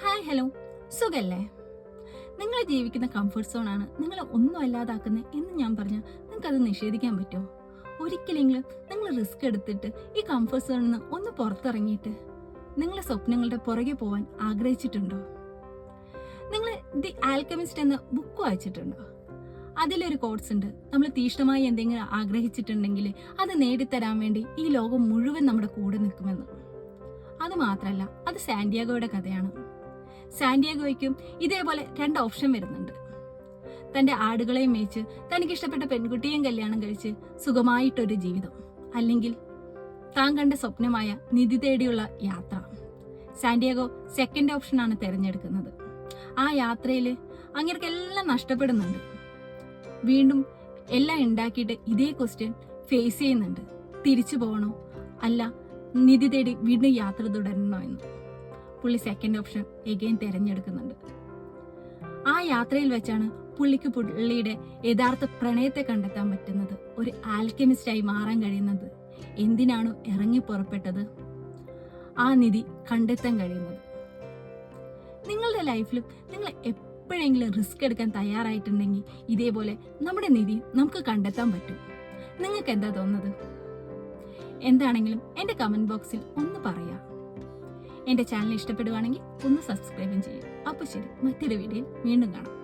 Hi hello, സുഖല്ലേ? നിങ്ങൾ ജീവിക്കുന്ന കംഫർട്ട് സോണാണ് നിങ്ങളെ ഒന്നും അല്ലാതാക്കുന്നത് എന്ന് ഞാൻ പറഞ്ഞാൽ നിങ്ങൾക്കത് നിഷേധിക്കാൻ പറ്റുമോ? ഒരിക്കലെങ്കിലും നിങ്ങൾ റിസ്ക് എടുത്തിട്ട് ഈ കംഫർട്ട് സോണിൽ നിന്ന് ഒന്ന് പുറത്തിറങ്ങിയിട്ട് നിങ്ങളെ സ്വപ്നങ്ങളുടെ പുറകെ പോവാൻ ആഗ്രഹിച്ചിട്ടുണ്ടോ? നിങ്ങൾ ദി ആൽക്കമിസ്റ്റ് എന്ന ബുക്ക് വായിച്ചിട്ടുണ്ടോ? അതിലൊരു കോട്സ് ഉണ്ട്, നമ്മൾ തീഷ്ണമായി എന്തെങ്കിലും ആഗ്രഹിച്ചിട്ടുണ്ടെങ്കിൽ അത് നേടിത്തരാൻ വേണ്ടി ഈ ലോകം മുഴുവൻ നമ്മുടെ കൂടെ നിൽക്കുമെന്ന്. അത് മാത്രമല്ല, അത് സാന്റിയാഗോയുടെ കഥയാണ്. സാന്റിയാഗോയ്ക്കും ഇതേപോലെ 2 ഓപ്ഷൻ വരുന്നുണ്ട്. തന്റെ ആടുകളെയും മേച്ച് തനിക്കിഷ്ടപ്പെട്ട പെൺകുട്ടിയെയും കല്യാണം കഴിച്ച് സുഖമായിട്ടൊരു ജീവിതം, അല്ലെങ്കിൽ താൻ കണ്ട സ്വപ്നമായ നിധി തേടിയുള്ള യാത്ര. സാന്റിയാഗോ സെക്കൻഡ് ഓപ്ഷനാണ് തിരഞ്ഞെടുക്കുന്നത്. ആ യാത്രയിൽ അങ്ങനെയെല്ലാം നഷ്ടപ്പെടുന്നുണ്ട്. വീണ്ടും എല്ലാം ഉണ്ടാക്കിയിട്ട് ഇതേ ക്വസ്റ്റ്യൻ ഫേസ് ചെയ്യുന്നുണ്ട്. തിരിച്ചു പോകണോ അല്ല നിധി തേടി വീണ്ടും യാത്ര തുടരണോ എന്ന്. പുള്ളി സെക്കൻഡ് ഓപ്ഷൻ എഗെയിൻ തിരഞ്ഞെടുക്കുന്നുണ്ട്. ആ യാത്രയിൽ വെച്ചാണ് പുള്ളിയുടെ യഥാർത്ഥ പ്രണയത്തെ കണ്ടെത്താൻ പറ്റുന്നത്, ഒരു ആൽക്കെമിസ്റ്റായി മാറാൻ കഴിയുന്നത്. എന്തിനാണോ ഇറങ്ങി പുറപ്പെട്ടത് ആ നിധി കണ്ടെത്താൻ കഴിയുന്നത്. നിങ്ങളുടെ ലൈഫിലും നിങ്ങൾ എപ്പോഴെങ്കിലും റിസ്ക് എടുക്കാൻ തയ്യാറായിട്ടുണ്ടെങ്കിൽ ഇതേപോലെ നമ്മുടെ നിധി നമുക്ക് കണ്ടെത്താൻ പറ്റും. നിങ്ങൾക്ക് എന്താ തോന്നുന്നത്? എന്താണെങ്കിലും എൻ്റെ കമന്റ് ബോക്സിൽ ഒന്ന് പറയാം. എൻ്റെ ചാനൽ ഇഷ്ടപ്പെടുവാണെങ്കിൽ ഒന്ന് സബ്സ്ക്രൈബും ചെയ്യും. അപ്പോൾ ശരി, മറ്റൊരു വീഡിയോയിൽ വീണ്ടും കാണാം.